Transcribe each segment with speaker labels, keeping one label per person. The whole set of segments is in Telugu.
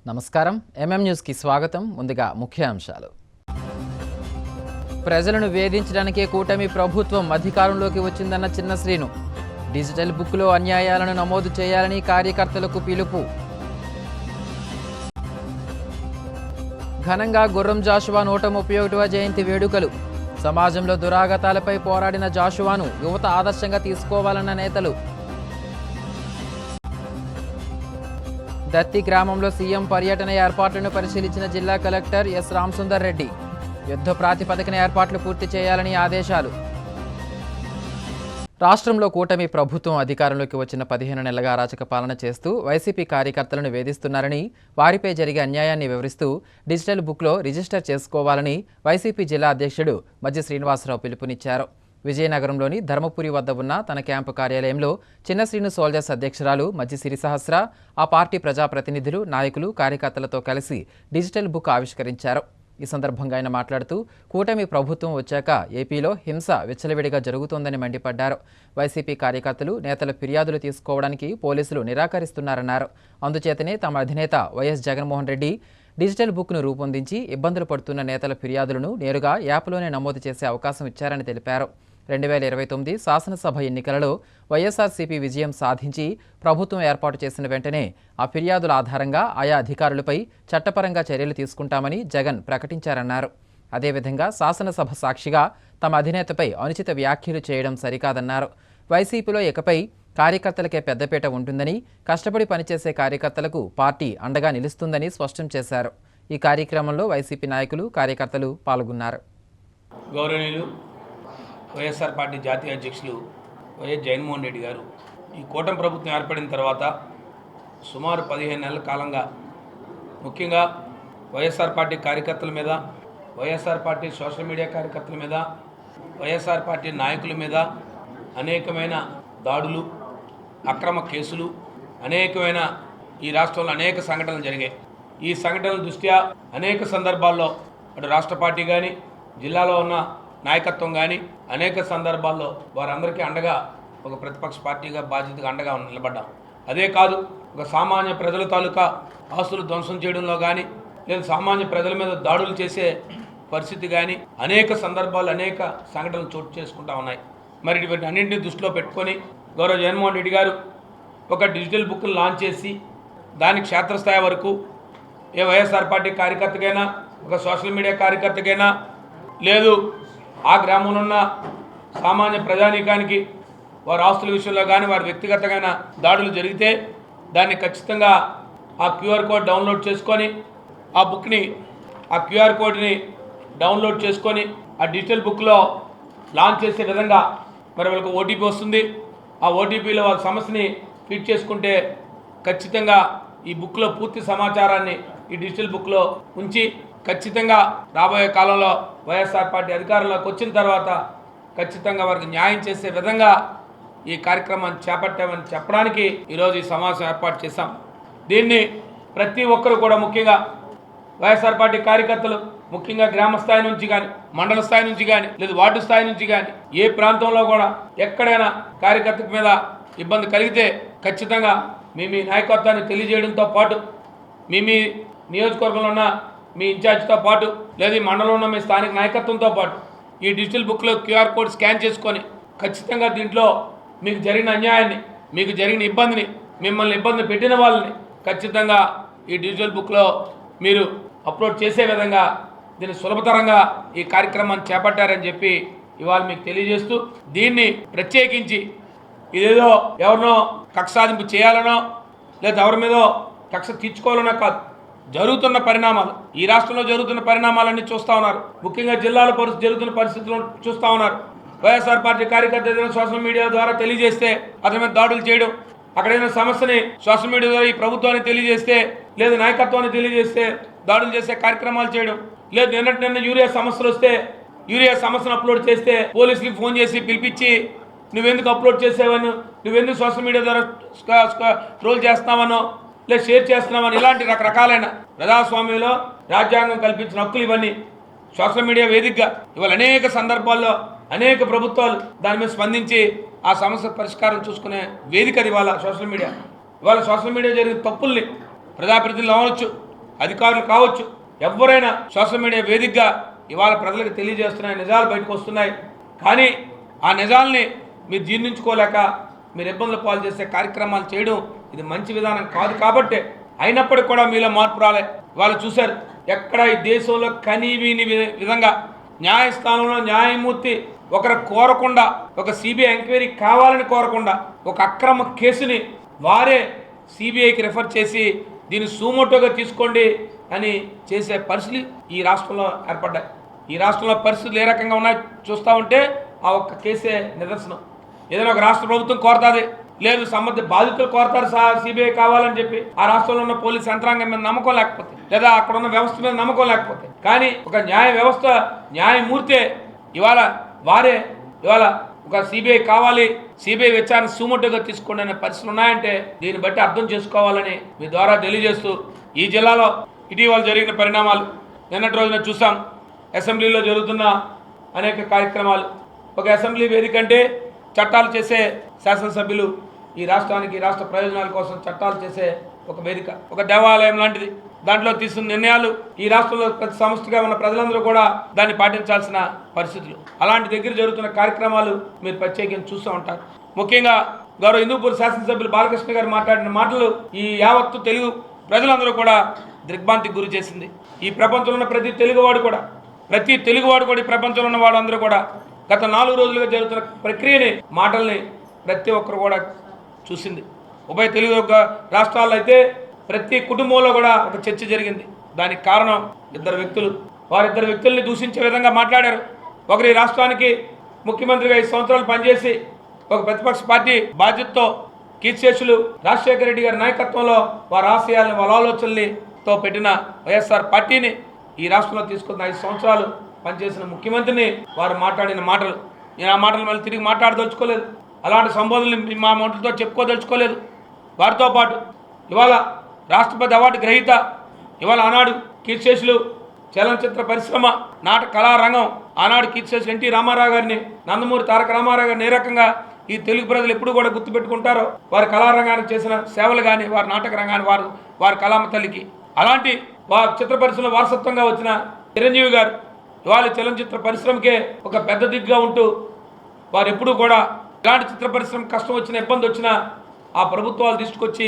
Speaker 1: నమస్కారం న్యూస్కి స్వాగతం. ముందుగా ముఖ్యాంశాలు. ప్రజలను వేధించడానికే కూటమి ప్రభుత్వం అధికారంలోకి వచ్చిందన్న చిన్న శ్రీను. డిజిటల్ బుక్లో అన్యాయాలను నమోదు చేయాలని కార్యకర్తలకు పిలుపు. ఘనంగా గుర్రం జాషువా 131వ జయంతి వేడుకలు. సమాజంలో దురాగతాలపై పోరాడిన జాషువాను యువత ఆదర్శంగా తీసుకోవాలన్న నేతలు. దత్తి గ్రామంలో సీఎం పర్యటన ఏర్పాట్లను పరిశీలించిన జిల్లా కలెక్టర్ ఎస్ రామసుందర్ రెడ్డి. యుద్ధ ప్రాతిపదికన ఏర్పాట్లు పూర్తి చేయాలని ఆదేశాలు. రాష్ట్రంలో కూటమి ప్రభుత్వం అధికారంలోకి వచ్చిన 15 నెలలుగా అరాచక పాలన చేస్తూ వైసీపీ కార్యకర్తలను వేధిస్తున్నారని, వారిపై జరిగే అన్యాయాన్ని వివరిస్తూ డిజిటల్ బుక్లో రిజిస్టర్ చేసుకోవాలని వైసీపీ జిల్లా అధ్యక్షుడు మజ్జి శ్రీనివాసరావు పిలుపునిచ్చారు. విజయనగరంలోని ధర్మపురి వద్ద ఉన్న తన క్యాంపు కార్యాలయంలో చిన్న శ్రీను సోల్జర్స్ అధ్యక్షురాలు మజ్జి సిరిసహస్ర, ఆ పార్టీ ప్రజాప్రతినిధులు, నాయకులు, కార్యకర్తలతో కలిసి డిజిటల్ బుక్ ఆవిష్కరించారు. ఈ సందర్భంగా ఆయన మాట్లాడుతూ కూటమి ప్రభుత్వం వచ్చాక ఏపీలో హింస విచ్చలవిడిగా జరుగుతోందని మండిపడ్డారు. వైసీపీ కార్యకర్తలు, నేతల ఫిర్యాదులు తీసుకోవడానికి పోలీసులు నిరాకరిస్తున్నారన్నారు. అందుచేతనే తమ అధినేత వైఎస్ జగన్మోహన్ రెడ్డి డిజిటల్ బుక్ను రూపొందించి ఇబ్బందులు పడుతున్న నేతల ఫిర్యాదులను నేరుగా యాప్లోనే నమోదు చేసే అవకాశం ఇచ్చారని తెలిపారు. 2029 శాసనసభ ఎన్నికలలో వైఎస్ఆర్సీపీ విజయం సాధించి ప్రభుత్వం ఏర్పాటు చేసిన వెంటనే ఆ ఫిర్యాదుల ఆధారంగా ఆయా అధికారులపై చట్టపరంగా చర్యలు తీసుకుంటామని జగన్ ప్రకటించారన్నారు. అదేవిధంగా శాసనసభ సాక్షిగా తమ అధినేతపై అనుచిత వ్యాఖ్యలు చేయడం సరికాదన్నారు. వైసీపీలో ఇకపై కార్యకర్తలకే పెద్దపీట ఉంటుందని, కష్టపడి పనిచేసే కార్యకర్తలకు పార్టీ అండగా నిలుస్తుందని స్పష్టం చేశారు. ఈ కార్యక్రమంలో వైసీపీ నాయకులు, కార్యకర్తలు పాల్గొన్నారు.
Speaker 2: గౌరవనీయులు వైఎస్ఆర్ పార్టీ జాతీయ అధ్యక్షులు వైఎస్ జగన్మోహన్ రెడ్డి గారు ఈ కూటమి ప్రభుత్వం ఏర్పడిన తర్వాత సుమారు 15 నెలల కాలంగా ముఖ్యంగా వైఎస్ఆర్ పార్టీ కార్యకర్తల మీద, వైఎస్ఆర్ పార్టీ సోషల్ మీడియా కార్యకర్తల మీద, వైఎస్ఆర్ పార్టీ నాయకుల మీద అనేకమైన దాడులు, అక్రమ కేసులు, అనేకమైన ఈ రాష్ట్రంలో అనేక సంఘటనలు జరిగాయి. ఈ సంఘటనల దృష్ట్యా అనేక సందర్భాల్లో అటు రాష్ట్ర పార్టీ కానీ, జిల్లాలో ఉన్న నాయకత్వం కానీ అనేక సందర్భాల్లో వారందరికీ అండగా ఒక ప్రతిపక్ష పార్టీగా బాధ్యతగా అండగా నిలబడ్డాం. అదే కాదు, ఒక సామాన్య ప్రజల తాలూకా ఆస్తులు ధ్వంసం చేయడంలో కానీ, లేదా సామాన్య ప్రజల మీద దాడులు చేసే పరిస్థితి కానీ అనేక సందర్భాలు, అనేక సంఘటనలు చోటు చేసుకుంటా ఉన్నాయి. మరి వీటి అన్నింటినీ దృష్టిలో పెట్టుకొని గౌరవ జగన్మోహన్ రెడ్డి గారు ఒక డిజిటల్ బుక్ను లాంచ్ చేసి దాని క్షేత్రస్థాయి వరకు ఏ వైఎస్ఆర్ పార్టీ కార్యకర్తకైనా, ఒక సోషల్ మీడియా కార్యకర్తకైనా, లేదు ఆ గ్రామంలో ఉన్న సామాన్య ప్రజానీకానికి వారి ఆస్తుల విషయంలో కానీ, వారి వ్యక్తిగతమైన దాడులు జరిగితే దాన్ని ఖచ్చితంగా ఆ క్యూఆర్ కోడ్ డౌన్లోడ్ చేసుకొని ఆ బుక్ని, ఆ క్యూఆర్ కోడ్ని డౌన్లోడ్ చేసుకొని ఆ డిజిటల్ బుక్లో లాంచ్ చేసే విధంగా మరి వాళ్ళకి ఓటీపీ వస్తుంది. ఆ ఓటీపీలో వాళ్ళ సమస్యని ఫిట్ చేసుకుంటే ఖచ్చితంగా ఈ బుక్లో పూర్తి సమాచారాన్ని ఈ డిజిటల్ బుక్లో ఉంచి ఖచ్చితంగా రాబోయే కాలంలో వైఎస్ఆర్ పార్టీ అధికారంలోకి వచ్చిన తర్వాత ఖచ్చితంగా వారికి న్యాయం చేసే విధంగా ఈ కార్యక్రమాన్ని చేపట్టామని చెప్పడానికి ఈరోజు ఈ సమావేశం ఏర్పాటు చేశాం. దీన్ని ప్రతి ఒక్కరు కూడా, ముఖ్యంగా వైఎస్ఆర్ పార్టీ కార్యకర్తలు, ముఖ్యంగా గ్రామ స్థాయి నుంచి కానీ, మండల స్థాయి నుంచి కానీ, లేదా వార్డు స్థాయి నుంచి కానీ, ఏ ప్రాంతంలో కూడా ఎక్కడైనా కార్యకర్త మీద ఇబ్బంది కలిగితే ఖచ్చితంగా మీ నాయకత్వాన్ని తెలియజేయడంతో పాటు, మీ నియోజకవర్గంలో ఉన్న మీ ఇన్ఛార్జ్తో పాటు, లేదా ఈ మండలంలో ఉన్న మీ స్థానిక నాయకత్వంతో పాటు ఈ డిజిటల్ బుక్లో క్యూఆర్ కోడ్ స్కాన్ చేసుకొని ఖచ్చితంగా దీంట్లో మీకు జరిగిన అన్యాయాన్ని, మీకు జరిగిన ఇబ్బందిని, మిమ్మల్ని ఇబ్బంది పెట్టిన వాళ్ళని ఖచ్చితంగా ఈ డిజిటల్ బుక్లో మీరు అప్లోడ్ చేసే విధంగా దీన్ని సులభతరంగా ఈ కార్యక్రమాన్ని చేపట్టారని చెప్పి ఇవాళ మీకు తెలియజేస్తూ, దీన్ని ప్రత్యేకించి ఇదేదో ఎవరినో కక్ష సాధింపు చేయాలనో, లేదా ఎవరి మీదో కక్ష తీర్చుకోవాలనో కాదు, జరుగుతున్న పరిణామాలు, ఈ రాష్ట్రంలో జరుగుతున్న పరిణామాలన్నీ చూస్తూ ఉన్నారు. ముఖ్యంగా జిల్లాలో జరుగుతున్న పరిస్థితులను చూస్తూ ఉన్నారు. వైఎస్ఆర్ పార్టీ కార్యకర్త ఏదైనా సోషల్ మీడియా ద్వారా తెలియజేస్తే అతని మీద దాడులు చేయడం, అక్కడ ఏదైనా సమస్యని సోషల్ మీడియా ద్వారా ఈ ప్రభుత్వాన్ని తెలియజేస్తే, లేదా నాయకత్వాన్ని తెలియజేస్తే దాడులు చేసే కార్యక్రమాలు చేయడం, లేదు నిన్న యూరియా సమస్యలు వస్తే యూరియా సమస్యను అప్లోడ్ చేస్తే పోలీసులకు ఫోన్ చేసి పిలిపించి నువ్వెందుకు అప్లోడ్ చేసేవను, నువ్వెందుకు సోషల్ మీడియా ద్వారా ట్రోల్ చేస్తున్నావనో, లేదా షేర్ చేస్తున్నామని, ఇలాంటి రకరకాలైన ప్రజాస్వామ్యంలో రాజ్యాంగం కల్పించిన హక్కులు ఇవన్నీ సోషల్ మీడియా వేదికగా ఇవాళ అనేక సందర్భాల్లో అనేక ప్రభుత్వాలు దాని మీద స్పందించి ఆ సమస్య పరిష్కారం చూసుకునే వేదిక అది ఇవాళ సోషల్ మీడియా. ఇవాళ సోషల్ మీడియా జరిగిన తప్పుల్ని ప్రజాప్రతినిధులు అవ్వచ్చు, అధికారులు కావచ్చు, ఎవరైనా సోషల్ మీడియా వేదికగా ఇవాళ ప్రజలకు తెలియజేస్తున్నాయి, నిజాలు బయటకు వస్తున్నాయి. కానీ ఆ నిజాల్ని మీరు జీర్ణించుకోలేక మీరు ఇబ్బందులు పాలు చేసే కార్యక్రమాలు చేయడం ఇది మంచి విధానం కాదు. కాబట్టి అయినప్పటికీ కూడా మీలో మార్పు రాలే. వాళ్ళు చూశారు ఎక్కడ ఈ దేశంలో కనీవిని విధంగా న్యాయస్థానంలో న్యాయమూర్తి ఒకరు కోరకుండా, ఒక సిబిఐ ఎంక్వైరీ కావాలని కోరకుండా ఒక అక్రమ కేసుని వారే సిబిఐకి రిఫర్ చేసి దీన్ని సూమోటోగా తీసుకోండి అని చేసే పరిస్థితులు ఈ రాష్ట్రంలో ఏర్పడ్డాయి. ఈ రాష్ట్రంలో పరిస్థితులు ఏ రకంగా ఉన్నాయో చూస్తూ ఉంటే ఆ ఒక్క కేసే నిదర్శనం. ఏదైనా ఒక రాష్ట్ర ప్రభుత్వం కోరతాది, లేదు సంబంధిత బాధితులు కోరతారు సిబిఐ కావాలని చెప్పి, ఆ రాష్ట్రంలో ఉన్న పోలీస్ యంత్రాంగం మీద నమ్మకం లేకపోతే, లేదా అక్కడ ఉన్న వ్యవస్థ మీద నమ్మకం లేకపోతే. కానీ ఒక న్యాయ వ్యవస్థ న్యాయమూర్తే ఇవాళ ఒక సిబిఐ కావాలి, సిబిఐ విచారణ సుమోటోగా తీసుకోండి అనే పరిస్థితులు ఉన్నాయంటే దీన్ని బట్టి అర్థం చేసుకోవాలని మీ ద్వారా తెలియజేస్తూ, ఈ జిల్లాలో ఇటీవల జరిగిన పరిణామాలు నిన్నటి రోజున చూసాం. అసెంబ్లీలో జరుగుతున్న అనేక కార్యక్రమాలు, ఒక అసెంబ్లీ వేదిక అంటే చట్టాలు చేసే శాసనసభ్యులు ఈ రాష్ట్రానికి రాష్ట్ర ప్రయోజనాల కోసం చట్టాలు చేసే ఒక వేదిక, ఒక దేవాలయం లాంటిది. దాంట్లో తీసుకున్న నిర్ణయాలు ఈ రాష్ట్రంలో ప్రతి సంస్థగా ఉన్న ప్రజలందరూ కూడా దాన్ని పాటించాల్సిన పరిస్థితులు. అలాంటి దగ్గర జరుగుతున్న కార్యక్రమాలు మీరు ప్రత్యేకించి చూస్తూ ఉంటారు. ముఖ్యంగా గౌరవ హిందూపూర్ శాసనసభ్యులు బాలకృష్ణ గారు మాట్లాడిన మాటలు ఈ యావత్తు తెలుగు ప్రజలందరూ కూడా దిగ్భ్రాంతికి గురి చేసింది. ఈ ప్రపంచంలో ఉన్న ప్రతి తెలుగువాడు కూడా ఈ ప్రపంచంలో ఉన్న వాళ్ళందరూ కూడా గత 4 రోజులుగా జరుగుతున్న ప్రక్రియని, మాటల్ని ప్రతి ఒక్కరు కూడా చూసింది. ఉభయ తెలుగు రాష్ట్రాల్లో అయితే ప్రతి కుటుంబంలో కూడా ఒక చర్చ జరిగింది. దానికి కారణం వారిద్దరు వ్యక్తుల్ని దూషించే విధంగా మాట్లాడారు. ఒకరి రాష్ట్రానికి ముఖ్యమంత్రిగా 5 సంవత్సరాలు పనిచేసి ఒక ప్రతిపక్ష పార్టీ బాధ్యతతో కీర్తిశేషులు రాజశేఖర రెడ్డి గారి నాయకత్వంలో వారి ఆశయాలను, వాళ్ళ ఆలోచనలతో పెట్టిన వైఎస్ఆర్ పార్టీని ఈ రాష్ట్రంలో తీసుకున్న 5 సంవత్సరాలు పనిచేసిన ముఖ్యమంత్రిని వారు మాట్లాడిన మాటలు, నేను ఆ మాటలు మళ్ళీ తిరిగి మాట్లాడదలుచుకోలేదు. అలాంటి సంబోధనలు మా మాటలతో చెప్పుకోదలుచుకోలేదు. వారితో పాటు ఇవాళ రాష్ట్రపతి అవార్డు గ్రహీత, ఇవాళ ఆనాడు కీర్తిశేషులు చలనచిత్ర పరిశ్రమ, నాటక కళారంగం, ఆనాడు కీర్తిశేషులు ఎన్టీ రామారావు గారిని, నందమూరి తారక రామారావు గారిని ఏ రకంగా ఈ తెలుగు ప్రజలు ఎప్పుడు కూడా గుర్తుపెట్టుకుంటారో, వారి కళారంగానికి చేసిన సేవలు కానీ, వారి నాటక రంగాన్ని, వారి కళామ తల్లికి, అలాంటి వారి చిత్ర పరిశ్రమ వారసత్వంగా వచ్చిన చిరంజీవి గారు ఇవాళ చలనచిత్ర పరిశ్రమకే ఒక పెద్ద దిగ్గా ఉంటూ వారు ఎప్పుడూ కూడా ఇలాంటి చిత్ర పరిశ్రమ కష్టం వచ్చినా, ఇబ్బంది వచ్చినా ఆ ప్రభుత్వాలు తీసుకొచ్చి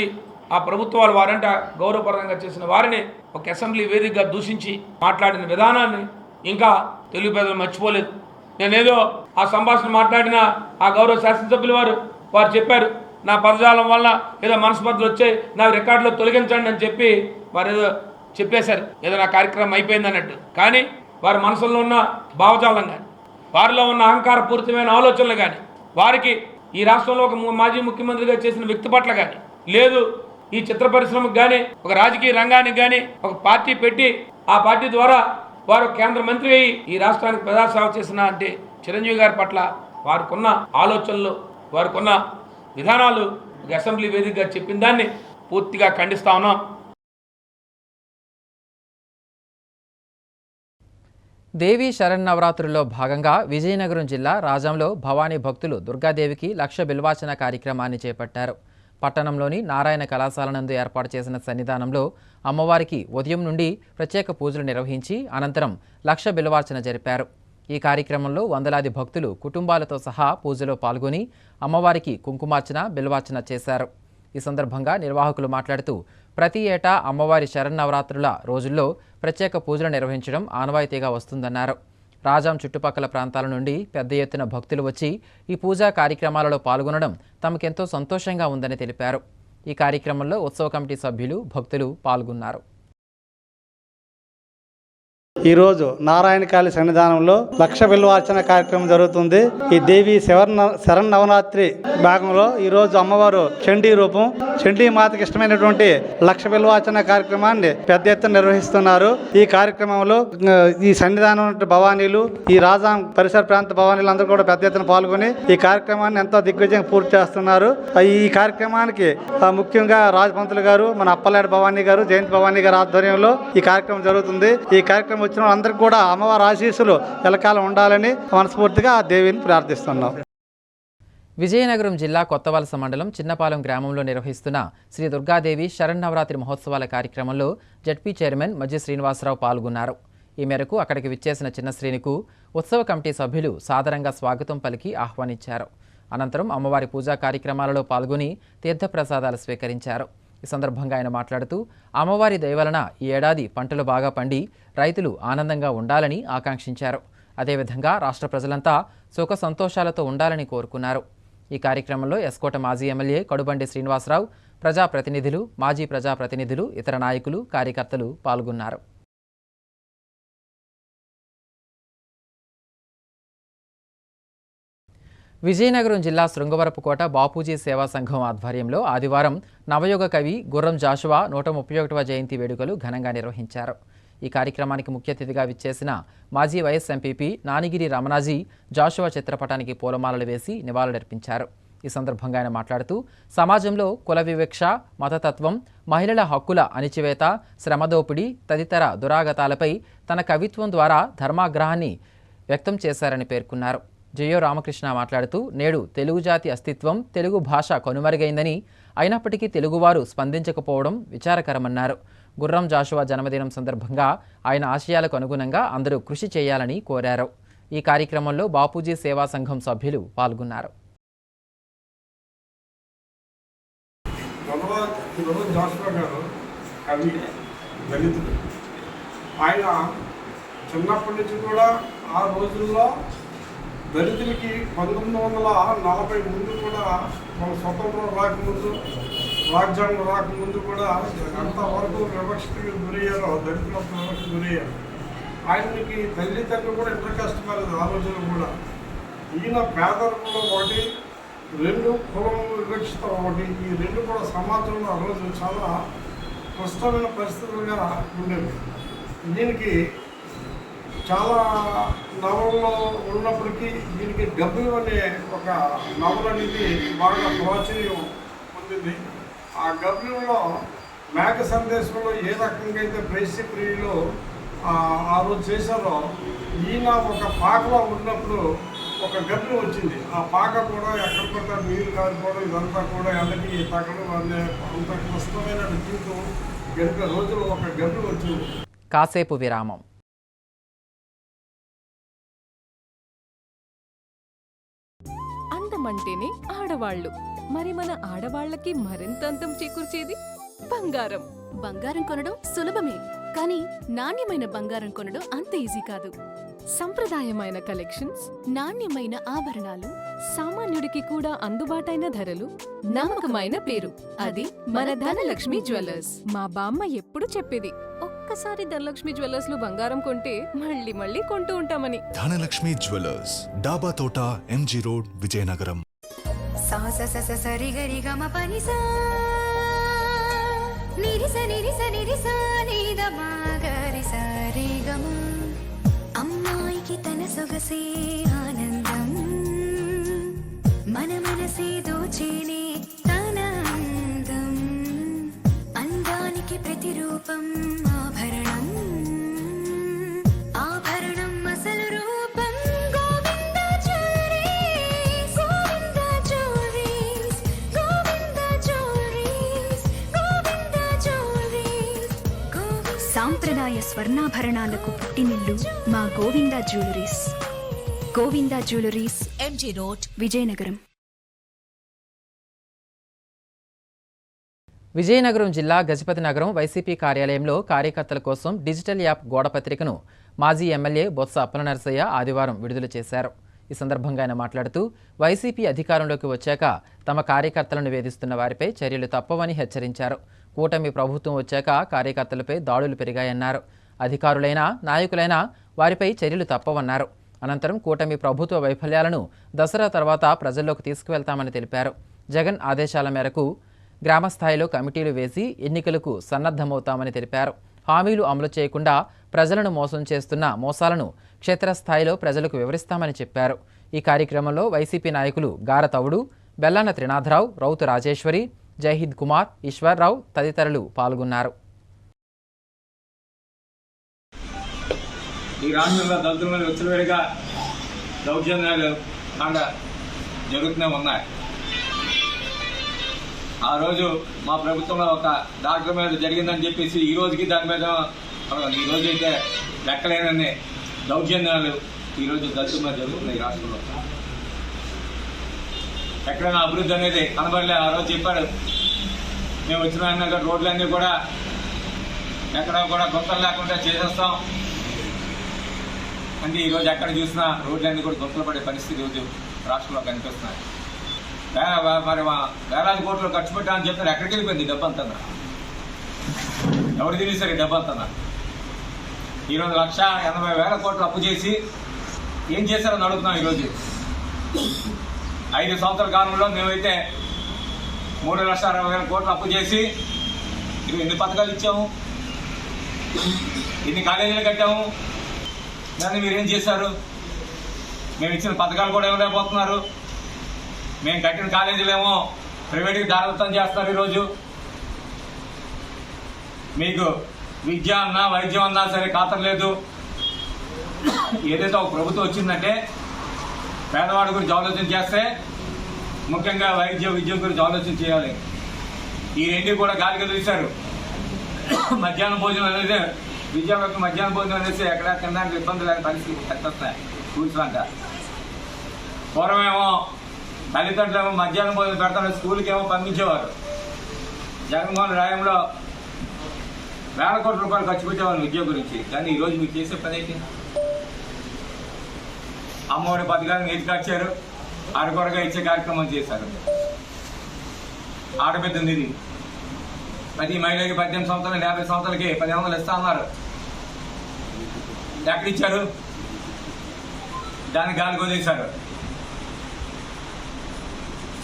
Speaker 2: ఆ ప్రభుత్వాలు వారంటే గౌరవపరంగా చేసిన వారిని ఒక అసెంబ్లీ వేదికగా దూషించి మాట్లాడిన విధానాన్ని ఇంకా తెలుగు ప్రజలు మర్చిపోలేదు. నేనేదో ఆ సంభాషణ మాట్లాడిన ఆ గౌరవ శాసనసభ్యులు వారు చెప్పారు, నా పదజాలం వల్ల ఏదో మనస్పర్ధలు వచ్చాయి, నా రికార్డులో తొలగించండి అని చెప్పి వారు ఏదో చెప్పేశారు, ఏదో నా కార్యక్రమం అయిపోయింది అన్నట్టు. కానీ వారి మనసులో ఉన్న భావజాలం కానీ, వారిలో ఉన్న అహంకారపూరితమైన ఆలోచనలు కానీ, వారికి ఈ రాష్ట్రంలో ఒక మాజీ ముఖ్యమంత్రిగా చేసిన వ్యక్తి పట్ల కానీ, లేదు ఈ చిత్ర పరిశ్రమకు కానీ, ఒక రాజకీయ రంగానికి కానీ ఒక పార్టీ పెట్టి ఆ పార్టీ ద్వారా వారు కేంద్ర మంత్రి అయ్యి ఈ రాష్ట్రానికి ప్రజాసేవ చేసిన అంటే చిరంజీవి గారి పట్ల వారికున్న ఆలోచనలు, వారికున్న విధానాలు ఒక అసెంబ్లీ వేదికగా చెప్పిన దాన్ని పూర్తిగా ఖండిస్తా ఉన్నాం.
Speaker 1: దేవీ శరన్నవరాత్రుల్లో భాగంగా విజయనగరం జిల్లా రాజంలో భవానీ భక్తులు దుర్గాదేవికి లక్ష బిల్వార్చన కార్యక్రమాన్ని చేపట్టారు. పట్టణంలోని నారాయణ కళాశాల నందు ఏర్పాటు చేసిన సన్నిధానంలో అమ్మవారికి ఉదయం నుండి ప్రత్యేక పూజలు నిర్వహించి అనంతరం లక్ష బిల్వార్చన జరిపారు. ఈ కార్యక్రమంలో వందలాది భక్తులు కుటుంబాలతో సహా పూజలో పాల్గొని అమ్మవారికి కుంకుమార్చన, బిల్వార్చన చేశారు. ఈ సందర్భంగా నిర్వాహకులు మాట్లాడుతూ ప్రతి ఏటా అమ్మవారి శరన్నవరాత్రుల రోజుల్లో ప్రత్యేక పూజలు నిర్వహించడం ఆనవాయితీగా వస్తుందన్నారు. రాజాం చుట్టుపక్కల ప్రాంతాల నుండి పెద్ద ఎత్తున భక్తులు వచ్చి ఈ పూజా కార్యక్రమాలలో పాల్గొనడం తమకెంతో సంతోషంగా ఉందని తెలిపారు. ఈ కార్యక్రమంలో ఉత్సవ కమిటీ సభ్యులు, భక్తులు పాల్గొన్నారు.
Speaker 3: ఈరోజు నారాయణకాళి సన్నిధానంలో లక్ష బిల్వార్చన కార్యక్రమం జరుగుతుంది. ఈ దేవి శరన్నవరాత్రి భాగంలో ఈరోజు అమ్మవారు చండీ రూపం, చండీ మాతకి ఇష్టమైనటువంటి లక్ష బిల్వార్చన కార్యక్రమాన్ని పెద్ద ఎత్తున నిర్వహిస్తున్నారు. ఈ కార్యక్రమంలో ఈ సన్నిధానం భవానీలు, ఈ రాజాం పరిసర ప్రాంత భవానీలు అందరూ కూడా పెద్ద ఎత్తున పాల్గొని ఈ కార్యక్రమాన్ని ఎంతో దిగ్విజయంగా పూర్తి చేస్తున్నారు. ఈ కార్యక్రమానికి ముఖ్యంగా రాజపంతులు గారు, మన అప్పలాడి భవానీ గారు, జయంతి భవానీ గారు ఆధ్వర్యంలో ఈ కార్యక్రమం జరుగుతుంది. ఈ కార్యక్రమం వచ్చిన అందరికీ కూడా అమ్మవారి ఆశీస్సులు ఎల్లకాలం ఉండాలని మనస్ఫూర్తిగా ఆ దేవిని ప్రార్థిస్తున్నాం.
Speaker 1: విజయనగరం జిల్లా కొత్తవలస మండలం చిన్నపాలెం గ్రామంలో నిర్వహిస్తున్న శ్రీ దుర్గాదేవి శరన్నవరాత్రి మహోత్సవాల కార్యక్రమంలో జడ్పీ చైర్మన్ మజ్జి శ్రీనివాసరావు పాల్గొన్నారు. ఈ మేరకు అక్కడికి విచ్చేసిన చిన్నశ్రీనికు ఉత్సవ కమిటీ సభ్యులు సాదరంగా స్వాగతం పలికి ఆహ్వానించారు. అనంతరం అమ్మవారి పూజా కార్యక్రమాలలో పాల్గొని తీర్థప్రసాదాలు స్వీకరించారు. ఈ సందర్భంగా ఆయన మాట్లాడుతూ అమ్మవారి దయ వలన ఈ ఏడాది పంటలు బాగా పండి రైతులు ఆనందంగా ఉండాలని ఆకాంక్షించారు. అదేవిధంగా రాష్ట్ర ప్రజలంతా సుఖ సంతోషాలతో ఉండాలని కోరుకున్నారు. ఈ కార్యక్రమంలో ఎస్కోట మాజీ ఎమ్మెల్యే కడుబండి శ్రీనివాసరావు, ప్రజాప్రతినిధులు, మాజీ ప్రజాప్రతినిధులు, ఇతర నాయకులు, కార్యకర్తలు పాల్గొన్నారు. విజయనగరం జిల్లా శృంగవరపుకోట బాపూజీ సేవా సంఘం ఆధ్వర్యంలో ఆదివారం నవయుగ కవి గుర్రం జాషువా 131వ జయంతి వేడుకలు ఘనంగా నిర్వహించారు. ఈ కార్యక్రమానికి ముఖ్య అతిథిగా విచ్చేసిన మాజీ వైఎస్ ఎంపీపీ నానిగిరి రమణాజీ జాషువా చిత్రపటానికి పూలమాలలు వేసి నివాళులర్పించారు. ఈ సందర్భంగా ఆయన మాట్లాడుతూ సమాజంలో కుల వివక్ష, మతతత్వం, మహిళల హక్కుల అణిచివేత, శ్రమదోపిడీ తదితర దురాగతాలపై తన కవిత్వం ద్వారా ధర్మాగ్రహాన్ని వ్యక్తం చేశారని పేర్కొన్నారు. జయో రామకృష్ణ మాట్లాడుతూ నేడు తెలుగు జాతి అస్తిత్వం, తెలుగు భాష కనుమరుగైందని, అయినప్పటికీ తెలుగువారు స్పందించకపోవడం విచారకరమన్నారు. గుర్రం జాషువా జన్మదినం సందర్భంగా ఆయన ఆశయాలకు అనుగుణంగా అందరూ కృషి చేయాలని కోరారు. ఈ కార్యక్రమంలో బాపూజీ సేవా సంఘం సభ్యులు పాల్గొన్నారు.
Speaker 4: జాషువా గారు కవి, దళితుడు. ఆయన చిన్నప్పటి నుంచి కూడా ఆ రోజుల్లో దళితులకి 1940 ముందు కూడా మన స్వతంత్రం రాకముందు, రాజ్యాంగం రాకముందు కూడా ఎంతవరకు వివక్షకు గురయ్యారో దళితులకు వివక్షకు గురయ్యారు. ఆయనకి తల్లిదండ్రులు కూడా ఇంటర్ కాస్ట్ కాలేదు ఆ రోజుల్లో కూడా. ఈయన పేదరికంలో ఒకటి, 2 కులం వివక్షత ఒకటి, ఈ 2 కూడా సమాజంలో ఆ రోజు చాలా కష్టమైన పరిస్థితులుగా ఉండేవి. ఈయనకి చాలా నవలలో ఉన్నప్పటికీ దీనికి గబ్బిలం అనే ఒక నవల అనేది బాగా ప్రాచుర్యం పొందింది. ఆ గబ్బిలంలో మేక సందేశంలో ఏ రకంగా అయితే ప్రేసి ప్రియులు ఆ రోజు చేశారో, ఈయన ఒక పాకలో ఉన్నప్పుడు ఒక గబ్బిలం వచ్చింది. ఆ పాక కూడా ఎక్కడ పడ్డ నీరు కారిపోవడం, ఇదంతా కూడా ఎండకి తగ్గడం అనే అంత కష్టమైన జీవితం గడిపే రోజులు ఒక గబ్బిలం వచ్చింది.
Speaker 1: కాసేపు విరామం.
Speaker 5: అంటేనే ఆడవాళ్ళు. మరి మన ఆడవాళ్ళకి మరింత అందం చేకూర్చేది బంగారం.
Speaker 6: బంగారం కొనడం సులభమే, కానీ నాణ్యమైన బంగారం కొనడం అంత ఈజీ కాదు.
Speaker 5: సంప్రదాయమైన కలెక్షన్స్,
Speaker 6: నాణ్యమైన ఆభరణాలు,
Speaker 5: సామాన్యుడికి కూడా అందుబాటైన ధరలు, నమ్మకమైన పేరు, అది మన ధనలక్ష్మి జ్యువెలర్స్. మా బామ్మ ఎప్పుడు చెప్పేది, ఒక్కసారి ధనలక్ష్మి జ్యువెలర్స్ లో బంగారం కొంటే మళ్ళీ మళ్ళీ కొంటూ ఉంటామని.
Speaker 7: ధనలక్ష్మి జ్యువెలర్స్, డాబా తోట, ఎంజీ రోడ్, విజయనగరం.
Speaker 8: అమ్మాయికి తన సొగసే ఆనందం, మన మనసే దోచేనే తన అందం, అందానికి ప్రతిరూపం ఆభరణం, ఆభరణం అసలు రూపం Govinda jewelleries, Govinda jewelleries, Govinda jewelleries, Govinda jewelleries. సాంప్రదాయ స్వర్ణాభరణాలకు పుట్టినిల్లు మా Govinda jewelleries. Govinda jewelleries, MG road, Vizianagaram.
Speaker 1: Vizianagaram జిల్లా గజపతి నగరం వైసీపీ కార్యాలయంలో కార్యకర్తల కోసం డిజిటల్ యాప్ గోడపత్రికను మాజీ ఎమ్మెల్యే బొత్స అప్పలనరసయ్య ఆదివారం విడుదల చేశారు. ఈ సందర్భంగా ఆయన మాట్లాడుతూ వైసీపీ అధికారంలోకి వచ్చాక తమ కార్యకర్తలను వేధిస్తున్న వారిపై చర్యలు తప్పవని హెచ్చరించారు. కూటమి ప్రభుత్వం వచ్చాక కార్యకర్తలపై దాడులు పెరిగాయన్నారు. అధికారులైనా నాయకులైనా వారిపై చర్యలు తప్పవన్నారు. అనంతరం కూటమి ప్రభుత్వ వైఫల్యాలను దసరా తర్వాత ప్రజల్లోకి తీసుకువెళ్తామని తెలిపారు. జగన్ ఆదేశాల మేరకు గ్రామస్థాయిలో కమిటీలు వేసి ఎన్నికలకు సన్నద్ధమవుతామని తెలిపారు. హామీలు అమలు చేయకుండా ప్రజలను మోసం చేస్తున్న మోసాలను క్షేత్రస్థాయిలో ప్రజలకు వివరిస్తామని చెప్పారు. ఈ కార్యక్రమంలో వైసీపీ నాయకులు గారతవుడు, బెల్లాన త్రినాథరావు, రౌతు రాజేశ్వరి, జైహిద్ కుమార్, ఈశ్వర్రావు తదితరులు పాల్గొన్నారు.
Speaker 9: ఈ రాష్ట్రంలో దళితుల మీద విచ్చలవిడిగా దౌర్జన్యాలు కాగా జరుగుతూనే ఉన్నాయి. ఆ రోజు మా ప్రభుత్వంలో ఒక డాక్టర్ మీద జరిగిందని చెప్పేసి ఈ రోజుకి దాని మీద ఈ రోజైతే లెక్కలేనని దౌర్జన్యాలు ఈరోజు దళితుల మీద జరుగుతున్నాయి ఈ రాష్ట్రంలో. ఎక్కడైనా అభివృద్ధి అనేది కనబడలే. ఆ రోజు చెప్పారు మేము వచ్చిన అన్నాక రోడ్లన్నీ కూడా ఎక్కడ కూడా గుంతలు లేకుండా చేసేస్తాం అంటే ఈరోజు ఎక్కడ చూసినా రోడ్లన్నీ కూడా గుంతలు పడే పరిస్థితి ఈరోజు రాష్ట్రంలో కనిపిస్తున్నాయి. మరి వేలాది కోట్లు ఖర్చు పెట్టామని చెప్తారు. ఎక్కడికి వెళ్ళిపోయింది డబ్బంతా? ఎవరు తినేసారు ఈ డబ్బంతా? ఈరోజు 1,80,000 కోట్లు అప్పు చేసి ఏం చేశారని అడుగుతున్నాం. ఈరోజు 5 సంవత్సరాల కాలంలో మేమైతే 3,60,000 కోట్లు అప్పు చేసి ఎన్ని పథకాలు ఇచ్చాము, ఎన్ని కాలేజీలు కట్టాము, దాన్ని మీరేం చేశారు? మేము ఇచ్చిన పథకాలు కూడా ఇవ్వలేకపోతున్నారు. మేము కట్టిన కాలేజీలేమో ప్రైవేట్కి దారదత్తం చేస్తున్నారు. ఈరోజు మీకు విద్య అన్నా వైద్యం అన్నా సరే ఖాతరు లేదు. ఏదైతే ఒక ప్రభుత్వం వచ్చిందంటే పేదవాడి గురించి ఆలోచన చేస్తే ముఖ్యంగా విద్య గురించి ఆలోచన చేయాలి. ఈ రెండు కూడా గాలికి వదిలేశారు. మధ్యాహ్నం భోజనం అనేది విద్యార్థులకు మధ్యాహ్నం భోజనం అనేసి ఎక్కడ తినడానికి ఇబ్బంది లేని పరిస్థితి కనిపిస్తున్నాయి స్కూల్స్ అంట. పూర్వమేమో తల్లిదండ్రులేమో మధ్యాహ్నం భోజనం పెడతాను స్కూల్కి ఏమో పంపించేవారు. జగన్మోహన్ రాయంలో వేల కోట్ల రూపాయలు ఖర్చు పెట్టేవాళ్ళు విద్య గురించి. కానీ ఈరోజు మీరు చేసే పని ఏంటి? అమ్మఒడి పథకాన్ని నీటికొచ్చారు, అరకొరగా ఇచ్చే కార్యక్రమం చేశారు. ఆడబిడ్డ నిధి ప్రతి మహిళకి 18 సంవత్సరాలు 50 సంవత్సరాలకి 10,000 ఇస్తా అన్నారు. ఎక్కడిచ్చారు? దాన్ని గాలికి వదిలేశారు.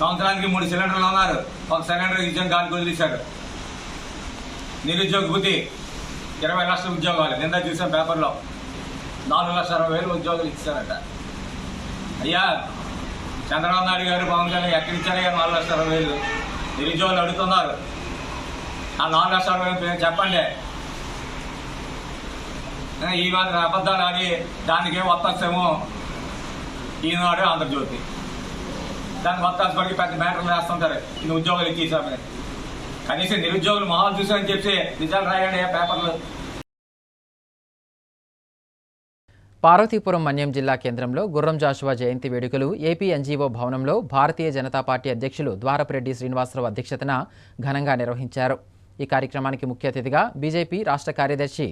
Speaker 9: సంవత్సరానికి 3 సిలిండర్లు ఉన్నారు, ఒక సిలిండర్ ఇచ్చాం గాలికి వదిలేశారు. నిరుద్యోగ భృతి 20 లక్షల ఉద్యోగాలు నిన్న చూసాం పేపర్లో. 4,60,000 ఉద్యోగాలు ఇచ్చారట. అయ్యా చంద్రబాబు నాయుడు గారు పవన్ కళ్యాణ్ ఎక్కడిచ్చారు? 4,60,000 నిరుద్యోగులు అడుగుతున్నారు. ఆ 4,60,000 చెప్పండి. ఈ మాత్రం అబద్ధాలు ఆడి దానికే వస్తాసేమో ఈనాడు ఆంధ్రజ్యోతి, దానికి వస్తాసు పడికి పెద్ద మ్యాటర్లు వేస్తుంటారు. ఇది ఉద్యోగాలు ఇచ్చేసామని. కనీసం నిరుద్యోగులు మొహాలు చూసామని చెప్పి నిజాలు రాయండి పేపర్లు.
Speaker 1: పార్వతీపురం మన్యం జిల్లా కేంద్రంలో గుర్రం జాషువా జయంతి వేడుకలు ఏపీ ఎన్జీఓ భవనంలో భారతీయ జనతా పార్టీ అధ్యక్షులు ద్వారపురెడ్డి శ్రీనివాసరావు అధ్యక్షతన ఘనంగా నిర్వహించారు. ఈ కార్యక్రమానికి ముఖ్య అతిథిగా బీజేపీ రాష్ట్ర కార్యదర్శి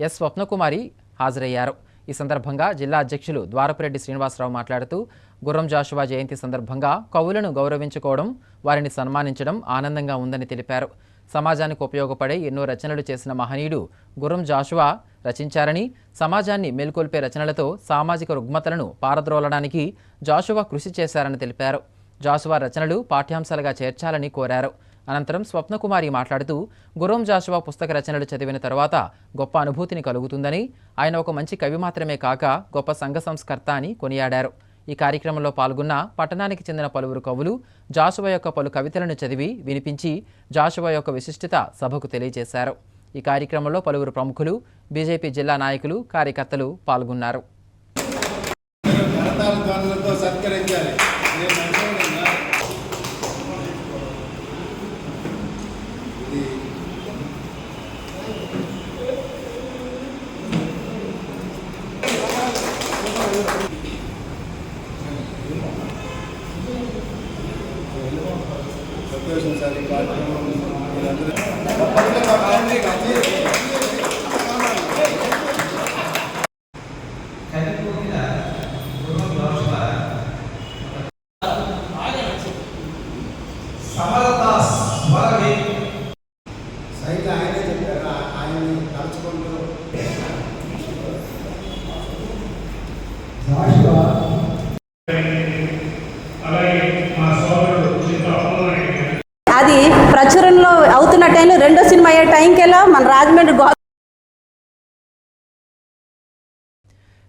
Speaker 1: ఎస్ స్వప్నకుమారి హాజరయ్యారు. ఈ సందర్భంగా జిల్లా అధ్యక్షులు ద్వారపురెడ్డి శ్రీనివాసరావు మాట్లాడుతూ గుర్రం జాషువా జయంతి సందర్భంగా కవులను గౌరవించుకోవడం, వారిని సన్మానించడం ఆనందంగా ఉందని తెలిపారు. సమాజానికి ఉపయోగపడే ఎన్నో రచనలు చేసిన మహనీయుడు గుర్రం జాషువా రచించారని, సమాజాన్ని మేల్కొల్పే రచనలతో సామాజిక రుగ్మతలను పారద్రోలడానికి జాషువా కృషి చేశారని తెలిపారు. జాషువా రచనలు పాఠ్యాంశాలుగా చేర్చాలని కోరారు. అనంతరం స్వప్నకుమారి మాట్లాడుతూ గుర్రం జాషువా పుస్తక రచనలు చదివిన తర్వాత గొప్ప అనుభూతిని కలుగుతుందని, ఆయన ఒక మంచి కవి మాత్రమే కాక గొప్ప సంఘ సంస్కర్త అని కొనియాడారు. ఈ కార్యక్రమంలో పాల్గొన్న పట్టణానికి చెందిన పలువురు కవులు జాషువా యొక్క పలు కవితలను చదివి వినిపించి జాషువా యొక్క విశిష్టత సభకు తెలియజేశారు. ఈ కార్యక్రమంలో పలువురు ప్రముఖులు, బీజేపీ జిల్లా నాయకులు, కార్యకర్తలు పాల్గొన్నారు.
Speaker 10: అది ప్రచురణలో అవుతున్న టైంలో రెండో సినిమా అయ్యే టైంకెలా మన రాజమండ్రి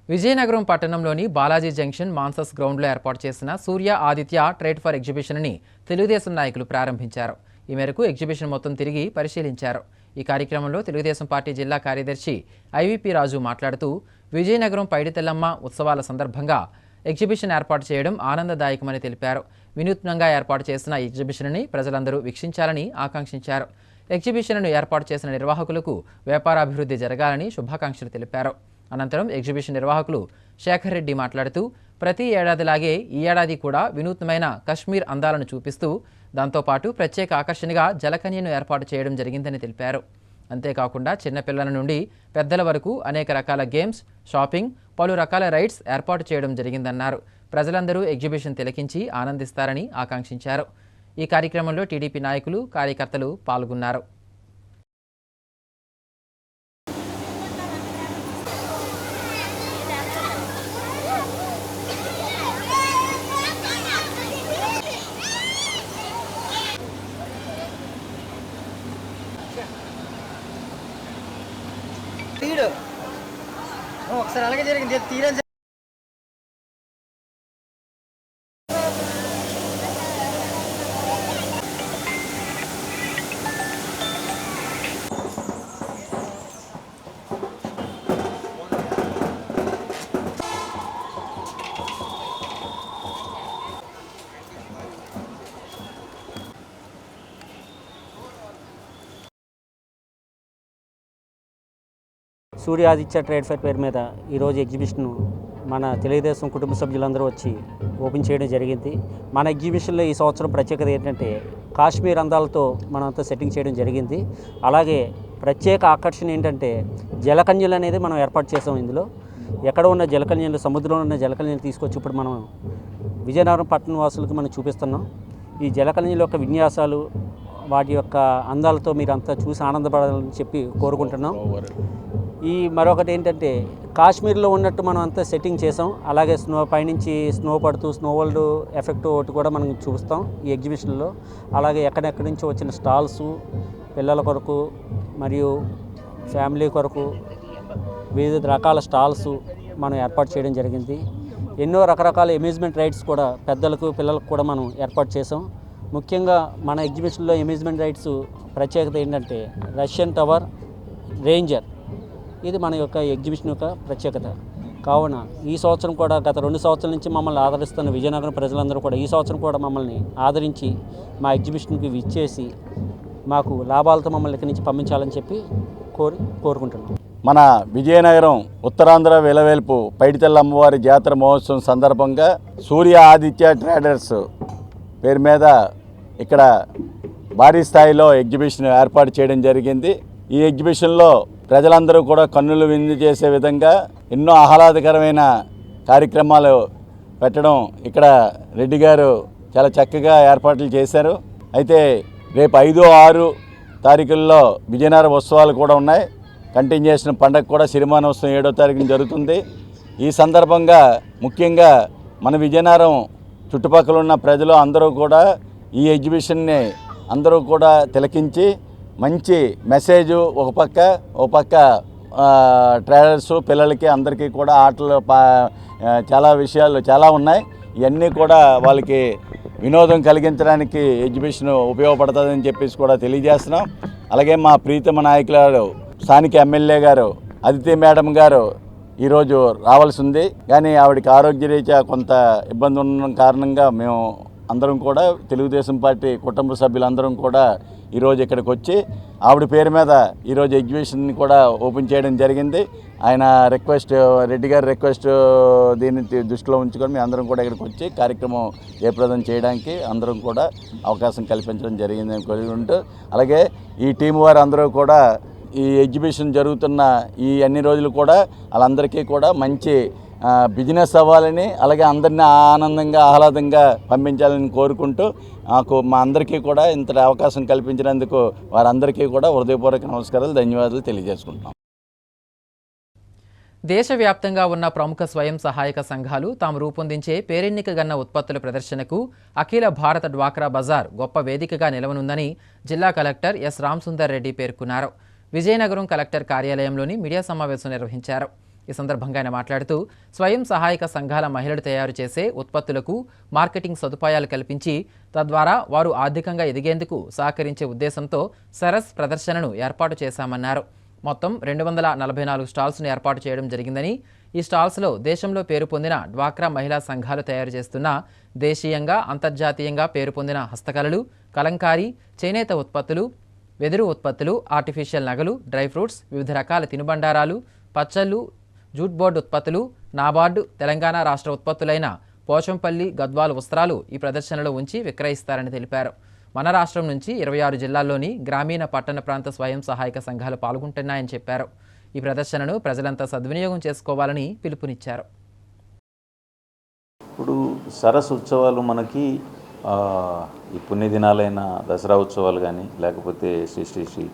Speaker 1: విజయనగరం పట్టణంలోని బాలాజీ జంక్షన్ మాన్సస్ గ్రౌండ్లో ఏర్పాటు చేసిన సూర్య ఆదిత్య ట్రేడ్ ఫర్ ఎగ్జిబిషన్ని తెలుగుదేశం నాయకులు ప్రారంభించారు. ఈ మేరకు ఎగ్జిబిషన్ మొత్తం తిరిగి పరిశీలించారు. ఈ కార్యక్రమంలో తెలుగుదేశం పార్టీ జిల్లా కార్యదర్శి ఐవీపీ రాజు మాట్లాడుతూ విజయనగరం పైడితెల్లమ్మ ఉత్సవాల సందర్భంగా ఎగ్జిబిషన్ ఏర్పాటు చేయడం ఆనందదాయకమని తెలిపారు. వినూత్నంగా ఏర్పాటు చేసిన ఈ ఎగ్జిబిషన్ని ప్రజలందరూ వీక్షించాలని ఆకాంక్షించారు. ఎగ్జిబిషన్ను ఏర్పాటు చేసిన నిర్వాహకులకు వ్యాపారాభివృద్ధి జరగాలని శుభాకాంక్షలు తెలిపారు. అనంతరం ఎగ్జిబిషన్ నిర్వాహకులు శేఖర్ రెడ్డి మాట్లాడుతూ ప్రతి ఏడాదిలాగే ఈ ఏడాది కూడా వినూత్నమైన కశ్మీర్ అందాలను చూపిస్తూ దాంతోపాటు ప్రత్యేక ఆకర్షణగా జలకన్యను ఏర్పాటు చేయడం జరిగిందని తెలిపారు. అంతేకాకుండా చిన్నపిల్లల నుండి పెద్దల వరకు అనేక రకాల గేమ్స్, షాపింగ్, పలు రకాల రైడ్స్ ఏర్పాటు చేయడం జరిగిందన్నారు. ప్రజలందరూ ఎగ్జిబిషన్ తిలకించి ఆనందిస్తారని ఆకాంక్షించారు. ఈ కార్యక్రమంలో టీడీపీ నాయకులు, కార్యకర్తలు పాల్గొన్నారు.
Speaker 11: ఒకసారి అలాగే జరిగింది తీరని
Speaker 12: సూర్య ఆదిత్య ట్రేడ్ ఫేర్ పేరు మీద ఈరోజు ఎగ్జిబిషన్ మన తెలుగుదేశం కుటుంబ సభ్యులందరూ వచ్చి ఓపెన్ చేయడం జరిగింది. మన ఎగ్జిబిషన్లో ఈ సంవత్సరం ప్రత్యేకత ఏంటంటే కాశ్మీర్ అందాలతో మనంతా సెట్టింగ్ చేయడం జరిగింది. అలాగే ప్రత్యేక ఆకర్షణ ఏంటంటే జలకన్యలు అనేది మనం ఏర్పాటు చేసాం. ఇందులో ఎక్కడ ఉన్న జలకన్యలు, సముద్రంలో ఉన్న జలకన్యలు తీసుకొచ్చి ఇప్పుడు మనం విజయనగరం పట్టణ వాసులకు మనం చూపిస్తున్నాం. ఈ జలకన్యల యొక్క విన్యాసాలు, వాటి యొక్క అందాలతో మీరంతా చూసి ఆనందపడాలని చెప్పి కోరుకుంటున్నాం. ఈ మరొకటి ఏంటంటే కాశ్మీర్లో ఉన్నట్టు మనం అంతా సెట్టింగ్ చేసాం. అలాగే పైనుంచి స్నో పడుతూ స్నో వరల్డ్ ఎఫెక్ట్ ఒకటి కూడా మనం చూస్తాం ఈ ఎగ్జిబిషన్లో. అలాగే ఎక్కడెక్కడి నుంచి వచ్చిన స్టాల్స్, పిల్లల కొరకు మరియు ఫ్యామిలీ కొరకు వివిధ రకాల స్టాల్స్ మనం ఏర్పాటు చేయడం జరిగింది. ఎన్నో రకరకాల అమ్యూజ్మెంట్ రైడ్స్ కూడా పెద్దలకు, పిల్లలకు కూడా మనం ఏర్పాటు చేసాం. ముఖ్యంగా మన ఎగ్జిబిషన్లో అమ్యూజ్మెంట్ రైడ్స్ ప్రత్యేకత ఏంటంటే రష్యన్ టవర్, రేంజర్, ఇది మన యొక్క ఎగ్జిబిషన్ యొక్క ప్రత్యేకత. కావున ఈ సంవత్సరం కూడా గత 2 సంవత్సరాల నుంచి మమ్మల్ని ఆదరిస్తున్న విజయనగరం ప్రజలందరూ కూడా ఈ సంవత్సరం కూడా మమ్మల్ని ఆదరించి మా ఎగ్జిబిషన్కి విచ్చేసి మాకు లాభాలతో మమ్మల్ని ఇక్కడి నుంచి పంపించాలని చెప్పి కోరుకుంటున్నాం.
Speaker 13: మన విజయనగరం ఉత్తరాంధ్ర వెలవేల్పు పైడితల్లి అమ్మవారి జాతర మహోత్సవం సందర్భంగా సూర్య ఆదిత్య ట్రేడర్స్ పేరు మీద ఇక్కడ భారీ స్థాయిలో ఎగ్జిబిషన్ ఏర్పాటు చేయడం జరిగింది. ఈ ఎగ్జిబిషన్లో ప్రజలందరూ కూడా కన్నులు విందు చేసే విధంగా ఎన్నో ఆహ్లాదకరమైన కార్యక్రమాలు పెట్టడం ఇక్కడ రెడ్డి గారు చాలా చక్కగా ఏర్పాట్లు చేశారు. అయితే రేపు 5, 6 తారీఖుల్లో విజయనగరం ఉత్సవాలు కూడా ఉన్నాయి. కంటిన్యూషన్ పండగ కూడా సిరిమానోత్సవం 7వ తారీఖున జరుగుతుంది. ఈ సందర్భంగా ముఖ్యంగా మన విజయనగరం చుట్టుపక్కల ఉన్న ప్రజలు అందరూ కూడా ఈ ఎగ్జిబిషన్ని అందరూ కూడా తిలకించి మంచి మెసేజ్ ఒక పక్క ట్రేడర్స్, పిల్లలకి అందరికీ కూడా ఆటలు చాలా విషయాలు చాలా ఉన్నాయి. ఇవన్నీ కూడా వాళ్ళకి వినోదం కలిగించడానికి ఎగ్జిబిషన్ ఉపయోగపడుతుందని చెప్పేసి కూడా తెలియజేస్తున్నాం. అలాగే మా ప్రీతమ నాయకులు స్థానిక ఎమ్మెల్యే గారు అదితి మేడం గారు ఈరోజు రావాల్సి ఉంది. కానీ ఆవిడకి ఆరోగ్యరీత్యా కొంత ఇబ్బంది ఉన్న కారణంగా మేము అందరం కూడా తెలుగుదేశం పార్టీ కుటుంబ సభ్యులందరం కూడా ఈరోజు ఇక్కడికి వచ్చి ఆవిడ పేరు మీద ఈరోజు ఎగ్జిబిషన్ని కూడా ఓపెన్ చేయడం జరిగింది. ఆయన రిక్వెస్ట్, రెడ్డి గారి రిక్వెస్ట్ దీన్ని దృష్టిలో ఉంచుకొని మేము అందరం కూడా ఇక్కడికి వచ్చి కార్యక్రమం జయప్రదం చేయడానికి అందరం కూడా అవకాశం కల్పించడం జరిగిందని కోరుకుంటూ, అలాగే ఈ టీం వారు అందరూ కూడా ఈ ఎగ్జిబిషన్ జరుగుతున్న ఈ అన్ని రోజులు కూడా వాళ్ళందరికీ కూడా మంచి బిజినెస్ అవ్వాలని, అలాగే అందరినీ ఆనందంగా ఆహ్లాదంగా పంపించాలని కోరుకుంటూ మా అందరికీ కూడా ఇంత అవకాశం కల్పించినందుకు వారందరికీ కూడా హృదయపూర్వక నమస్కారాలు, ధన్యవాదాలు తెలియజేసుకుంటున్నాం.
Speaker 1: దేశవ్యాప్తంగా ఉన్న ప్రముఖ స్వయం సహాయక సంఘాలు తాము రూపొందించే పేరెన్నికగన్న ఉత్పత్తుల ప్రదర్శనకు అఖిల భారత డ్వాక్రా బజార్ గొప్ప వేదికగా నిలవనుందని జిల్లా కలెక్టర్ ఎస్ రామసుందర్ రెడ్డి పేర్కొన్నారు. విజయనగరం కలెక్టర్ కార్యాలయంలోని మీడియా సమావేశం నిర్వహించారు. ఈ సందర్భంగా ఆయన మాట్లాడుతూ స్వయం సహాయక సంఘాల మహిళలు తయారు చేసే ఉత్పత్తులకు మార్కెటింగ్ సదుపాయాలు కల్పించి తద్వారా వారు ఆర్థికంగా ఎదిగేందుకు సహకరించే ఉద్దేశంతో సరస్ ప్రదర్శనను ఏర్పాటు చేశామన్నారు. మొత్తం 244 స్టాల్స్ను ఏర్పాటు చేయడం జరిగిందని ఈ స్టాల్స్లో దేశంలో పేరు పొందిన డ్వాక్రా మహిళా సంఘాలు తయారు చేస్తున్న దేశీయంగా అంతర్జాతీయంగా పేరు పొందిన హస్తకళలు, కలంకారీ, చేనేత ఉత్పత్తులు, వెదురు ఉత్పత్తులు, ఆర్టిఫిషియల్ నగలు, డ్రై ఫ్రూట్స్, వివిధ రకాల తినుబండారాలు, పచ్చళ్ళు, జూట్ బోర్డు ఉత్పత్తులు, నాబార్డు తెలంగాణ రాష్ట్ర ఉత్పత్తులైన పోచంపల్లి, గద్వాల్ వస్త్రాలు ఈ ప్రదర్శనలో ఉంచి విక్రయిస్తారని తెలిపారు. మన రాష్ట్రం నుంచి 26 జిల్లాల్లోని గ్రామీణ పట్టణ ప్రాంత స్వయం సహాయక సంఘాలు పాల్గొంటున్నాయని చెప్పారు. ఈ ప్రదర్శనను ప్రజలంతా సద్వినియోగం చేసుకోవాలని పిలుపునిచ్చారు.
Speaker 11: ఇప్పుడు సరస్సు ఉత్సవాలు మనకి ఈ పుణ్యదినాలైన దసరా ఉత్సవాలు కానీ, లేకపోతే శ్రీ శ్రీ శ్రీ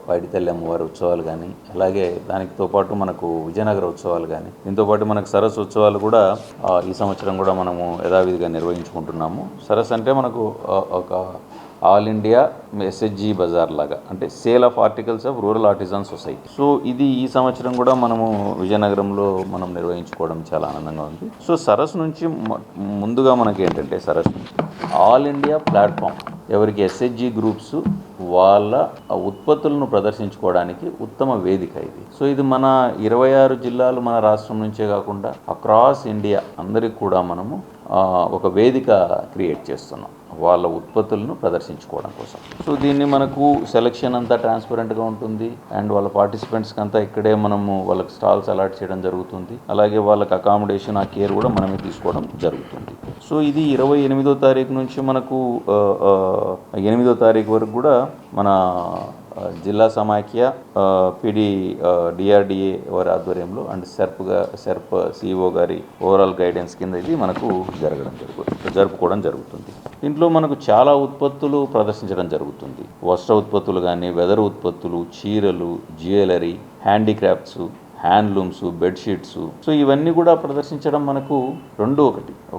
Speaker 11: పైడితల్లి అమ్మవారి ఉత్సవాలు కానీ, అలాగే దానితో పాటు మనకు విజయనగర ఉత్సవాలు కానీ, దీంతో పాటు మనకు సరస్సు ఉత్సవాలు కూడా ఈ సంవత్సరం కూడా మనము యథావిధిగా నిర్వహించుకుంటున్నాము. సరస్సు అంటే మనకు ఒక ఆల్ ఇండియా ఎస్హెచ్జి బజార్ లాగా, అంటే sale of articles of rural artisan society. So ఇది ఈ సంవత్సరం కూడా మనము విజయనగరంలో మనం నిర్వహించుకోవడం చాలా ఆనందంగా ఉంది. సో సరస్సు నుంచి ముందుగా మనకి ఏంటంటే సరస్సు ఆల్ ఇండియా ప్లాట్ఫామ్, ఎవరికి ఎస్హెచ్జి గ్రూప్స్ వాళ్ళ ఉత్పత్తులను ప్రదర్శించుకోవడానికి ఉత్తమ వేదిక ఇది. సో ఇది మన 26 జిల్లాలు మన రాష్ట్రం నుంచే కాకుండా అక్రాస్ ఇండియా అందరికి కూడా మనము ఒక వేదిక క్రియేట్ చేస్తున్నాం వాళ్ళ ఉత్పత్తులను ప్రదర్శించుకోవడం కోసం. సో దీన్ని మనకు సెలెక్షన్ అంతా ట్రాన్స్పరెంట్గా ఉంటుంది అండ్ వాళ్ళ పార్టిసిపెంట్స్కి అంతా ఇక్కడే మనము వాళ్ళకి స్టాల్స్ అలాట్ చేయడం జరుగుతుంది. అలాగే వాళ్ళకి అకామిడేషన్, ఆ కేర్ కూడా మనమే తీసుకోవడం జరుగుతుంది. సో ఇది 28వ తారీఖు నుంచి మనకు 8వ తారీఖు వరకు కూడా మన జిల్లా సమాఖ్య డిఆర్డిఏ వారి ఆధ్వర్యంలో అండ్ సెర్ప్ సిఇఓ గారి ఓవరాల్ గైడెన్స్ కింద ఇది మనకు జరుపుకోవడం జరుగుతుంది. దీంట్లో మనకు చాలా ఉత్పత్తులు ప్రదర్శించడం జరుగుతుంది. వస్త్ర ఉత్పత్తులు కానీ, వెదర్ ఉత్పత్తులు, చీరలు, jewellery, handicrafts, handlooms, bedsheets. So ఇవన్నీ కూడా ప్రదర్శించడం మనకు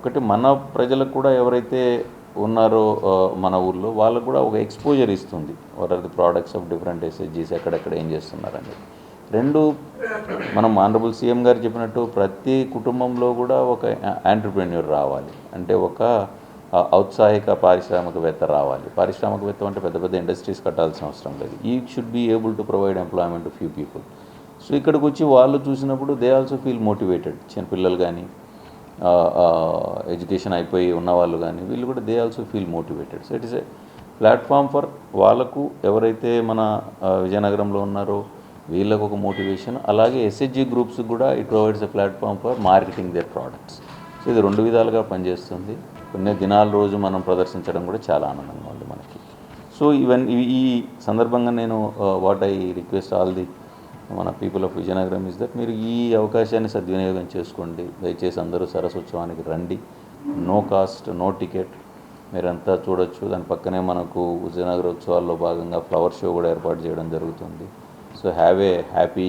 Speaker 11: ఒకటి మన ప్రజలకు కూడా ఎవరైతే ఉన్నారో మన ఊర్లో వాళ్ళకు కూడా ఒక ఎక్స్పోజర్ ఇస్తుంది. What are the products of different ఎస్హెచ్జీస్, ఎక్కడెక్కడ ఏం చేస్తున్నారని. 2, మనం ఆనరబుల్ సీఎం గారు చెప్పినట్టు ప్రతి కుటుంబంలో కూడా ఒక ఎంటర్‌ప్రెన్యూర్ రావాలి, అంటే ఒక ఔత్సాహిక పారిశ్రామికవేత్త రావాలి. పారిశ్రామికవేత్త అంటే పెద్ద పెద్ద ఇండస్ట్రీస్ కట్టాల్సిన అవసరం లేదు. ఈ should be able to provide employment to few people. So ఇక్కడికి వచ్చి వాళ్ళు చూసినప్పుడు దే ఆల్సో ఫీల్ మోటివేటెడ్. చిన్న పిల్లలు కానీ, ఎడ్యుకేషన్ అయిపోయి ఉన్నవాళ్ళు కానీ, వీళ్ళు కూడా they also feel motivated. So it is a platform for వాళ్ళకు ఎవరైతే మన విజయనగరంలో ఉన్నారో వీళ్ళకు ఒక మోటివేషన్. అలాగే ఎస్హెచ్జి గ్రూప్స్ కూడా it provides a platform for marketing there products. So ఇది 2 విధాలుగా పనిచేస్తుంది. కొన్ని దినాల రోజు మనం ప్రదర్శించడం కూడా చాలా ఆనందంగా ఉంది మనకి. సో ఈ సందర్భంగా నేను what I request all the మన people of Vizianagaram is that మీరు ఈ అవకాశాన్ని సద్వినియోగం చేసుకోండి. దయచేసి అందరూ సరస్వోత్సవానికి రండి. నో కాస్ట్, నో టికెట్, మీరంతా చూడొచ్చు. దాని పక్కనే మనకు విజయనగర ఉత్సవాల్లో భాగంగా ఫ్లవర్ షో కూడా ఏర్పాటు చేయడం జరుగుతుంది. So have a happy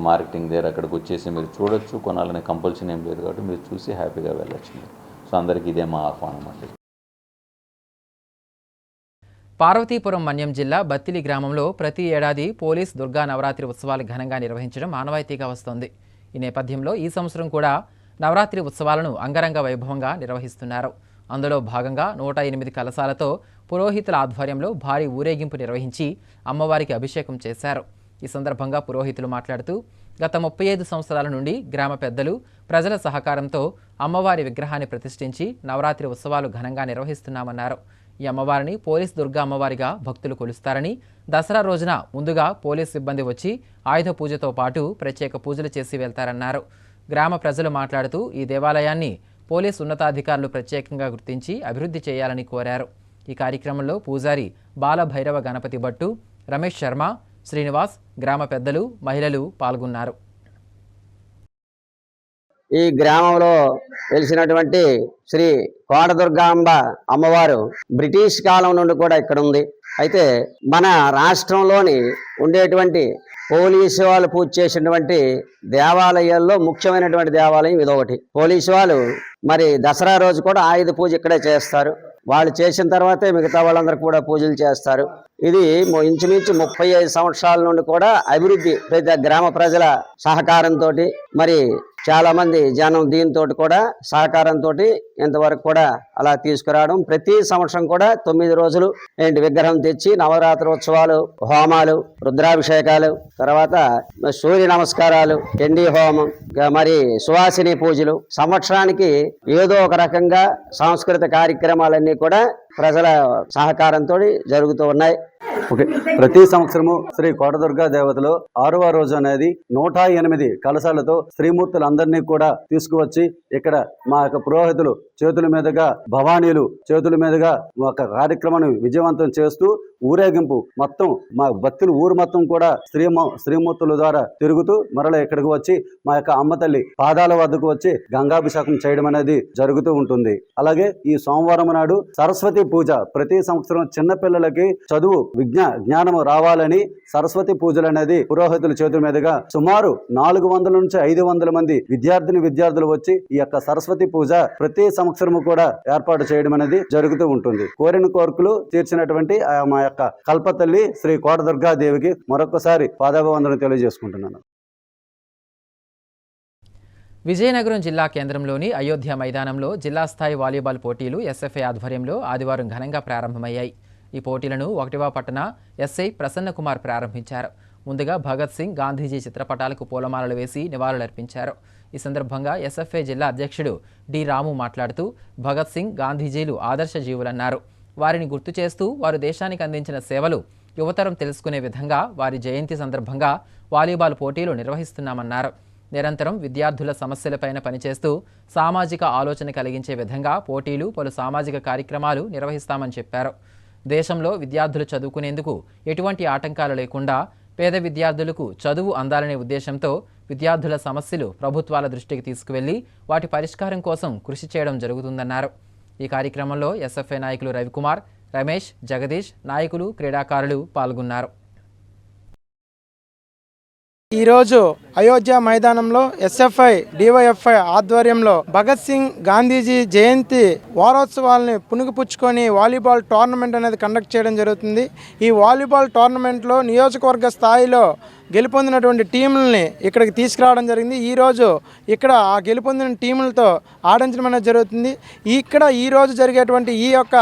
Speaker 11: marketing there. అక్కడికి వచ్చేసి మీరు చూడొచ్చు, కొనాలనే కంపల్షన్ ఏం లేదు కాబట్టి మీరు చూసి హ్యాపీగా వెళ్ళొచ్చు. సో అందరికీ ఇదే మా ఆహ్వానం అండి.
Speaker 1: పార్వతీపురం మన్యం జిల్లా బత్తిలి గ్రామంలో ప్రతి ఏడాది పోలీస్ దుర్గా నవరాత్రి ఉత్సవాలు ఘనంగా నిర్వహించడం ఆనవాయితీగా వస్తోంది. ఈ నేపథ్యంలో ఈ సంవత్సరం కూడా నవరాత్రి ఉత్సవాలను అంగరంగ వైభవంగా నిర్వహిస్తున్నారు. అందులో భాగంగా 108 కలశాలతో పురోహితుల ఆధ్వర్యంలో భారీ ఊరేగింపు నిర్వహించి అమ్మవారికి అభిషేకం చేశారు. ఈ సందర్భంగా పురోహితులు మాట్లాడుతూ గత 35 సంవత్సరాల నుండి గ్రామ పెద్దలు, ప్రజల సహకారంతో అమ్మవారి విగ్రహాన్ని ప్రతిష్ఠించి నవరాత్రి ఉత్సవాలు ఘనంగా నిర్వహిస్తున్నామన్నారు. ఈ అమ్మవారిని పోలీస్ దుర్గా అమ్మవారిగా భక్తులు కొలుస్తారని, దసరా రోజున ముందుగా పోలీస్ సిబ్బంది వచ్చి ఆయుధ పూజతో పాటు ప్రత్యేక పూజలు చేసి వెళ్తారన్నారు. గ్రామ ప్రజలు మాట్లాడుతూ ఈ దేవాలయాన్ని పోలీస్ ఉన్నతాధికారులు ప్రత్యేకంగా గుర్తించి అభివృద్ధి చేయాలని కోరారు. ఈ కార్యక్రమంలో పూజారి బాలభైరవ గణపతి భట్టు, రమేష్ శర్మ, శ్రీనివాస్, గ్రామ పెద్దలు, మహిళలు పాల్గొన్నారు.
Speaker 14: ఈ గ్రామంలో వెలిసినటువంటి శ్రీ కోటదుర్గాంబ అమ్మవారు బ్రిటిష్ కాలం నుండి కూడా ఇక్కడ ఉంది. అయితే మన రాష్ట్రంలోని ఉండేటువంటి పోలీసు వాళ్ళు పూజ చేసినటువంటి దేవాలయాల్లో ముఖ్యమైనటువంటి దేవాలయం ఇదొకటి. పోలీసు వాళ్ళు మరి దసరా రోజు కూడా ఆయుధ పూజ ఇక్కడే చేస్తారు. వాళ్ళు చేసిన తర్వాతే మిగతా వాళ్ళందరూ కూడా పూజలు చేస్తారు. ఇది ఇంచుమించు 35 సంవత్సరాల నుండి కూడా అభివృద్ధి ప్రతి గ్రామ ప్రజల సహకారంతో మరి చాలా మంది జనం దీంతో కూడా సహకారంతో ఇంతవరకు కూడా అలా తీసుకురావడం, ప్రతి సంవత్సరం కూడా 9 రోజులు విగ్రహం తెచ్చి నవరాత్రి ఉత్సవాలు, హోమాలు, రుద్రాభిషేకాలు, తర్వాత సూర్య నమస్కారాలు, చండీ హోమం, మరి సువాసిని పూజలు, సంవత్సరానికి ఏదో ఒక రకంగా సాంస్కృతిక కార్యక్రమాలన్నీ కూడా ప్రజల సహకారంతో జరుగుతూ ఉన్నాయి.
Speaker 13: ఓకే, ప్రతి సంవత్సరము శ్రీ కోటదుర్గా దేవతలో 6వ రోజు అనేది 108 కలశాలతో స్త్రీమూర్తులందరినీ కూడా తీసుకువచ్చి ఇక్కడ మా యొక్క పురోహితులు చేతుల మీదుగా, భవానీలు చేతుల మీదుగా ఒక కార్యక్రమాన్ని విజయవంతం చేస్తూ ఊరేగింపు మొత్తం మా భక్తులు ఊరు మొత్తం కూడా స్త్రీమూర్తుల ద్వారా తిరుగుతూ మరలా ఇక్కడికి వచ్చి మా యొక్క అమ్మ తల్లి పాదాల వద్దకు వచ్చి గంగాభిషేకం చేయడం అనేది జరుగుతూ ఉంటుంది. అలాగే ఈ సోమవారం నాడు సరస్వతి పూజ, ప్రతి సంవత్సరం చిన్నపిల్లలకి చదువు జ్ఞానము రావాలని సరస్వతి పూజలు అనేది పురోహితుల చేతుల మీదుగా సుమారు 400 నుంచి 500 మంది విద్యార్థులు వచ్చి ఈ యొక్క సరస్వతి పూజ ప్రతి సంవత్సరము కూడా ఏర్పాటు చేయడం అనేది జరుగుతూ ఉంటుంది. కోరిన కోరికలు తీర్చినటువంటి మా యొక్క కల్పతల్లి శ్రీ కోటదుర్గాదేవికి మరొకసారి పాదాభివందనం తెలియజేసుకుంటున్నాను.
Speaker 1: విజయనగరం జిల్లా కేంద్రంలోని అయోధ్య మైదానంలో జిల్లా స్థాయి వాలీబాల్ పోటీలు ఎస్ఎఫ్ఐ ఆధ్వర్యంలో ఆదివారం ఘనంగా ప్రారంభమయ్యాయి. ఈ పోటీలను 1వ పట్టణ ఎస్ఐ ప్రసన్న కుమార్ ప్రారంభించారు. ముందుగా భగత్ సింగ్, గాంధీజీ చిత్రపటాలకు పూలమాలలు వేసి నివాళులర్పించారు. ఈ సందర్భంగా ఎస్ఎఫ్ఐ జిల్లా అధ్యక్షుడు డి రాము మాట్లాడుతూ భగత్ సింగ్, గాంధీజీలు ఆదర్శ జీవులన్నారు. వారిని గుర్తు చేస్తూ వారు దేశానికి అందించిన సేవలు యువతరం తెలుసుకునే విధంగా వారి జయంతి సందర్భంగా వాలీబాల్ పోటీలు నిర్వహిస్తున్నామన్నారు. నిరంతరం విద్యార్థుల సమస్యలపైన పనిచేస్తూ సామాజిక ఆలోచన కలిగించే విధంగా పోటీలు, పలు సామాజిక కార్యక్రమాలు నిర్వహిస్తామని చెప్పారు. దేశంలో విద్యార్థులు చదువుకునేందుకు ఎటువంటి ఆటంకాలు లేకుండా పేద విద్యార్థులకు చదువు అందాలనే ఉద్దేశంతో విద్యార్థుల సమస్యలు ప్రభుత్వాల దృష్టికి తీసుకువెళ్లి వాటి పరిష్కారం కోసం కృషి చేయడం జరుగుతుందన్నారు. ఈ కార్యక్రమంలో ఎస్ఎఫ్ఐ నాయకులు రవికుమార్, రమేష్, జగదీష్, నాయకులు, క్రీడాకారులు పాల్గొన్నారు.
Speaker 15: ఈరోజు అయోధ్య మైదానంలో ఎస్ఎఫ్ఐ డివైఎఫ్ఐ ఆధ్వర్యంలో భగత్ సింగ్, గాంధీజీ జయంతి వారోత్సవాలని పుణుకుపుచ్చుకొని వాలీబాల్ టోర్నమెంట్ అనేది కండక్ట్ చేయడం జరుగుతుంది. ఈ వాలీబాల్ టోర్నమెంట్లో నియోజకవర్గ స్థాయిలో గెలుపొందినటువంటి టీములని ఇక్కడికి తీసుకురావడం జరిగింది. ఈరోజు ఇక్కడ ఆ గెలుపొందిన టీములతో ఆడించడం అనేది జరుగుతుంది. ఇక్కడ ఈరోజు జరిగేటువంటి ఈ యొక్క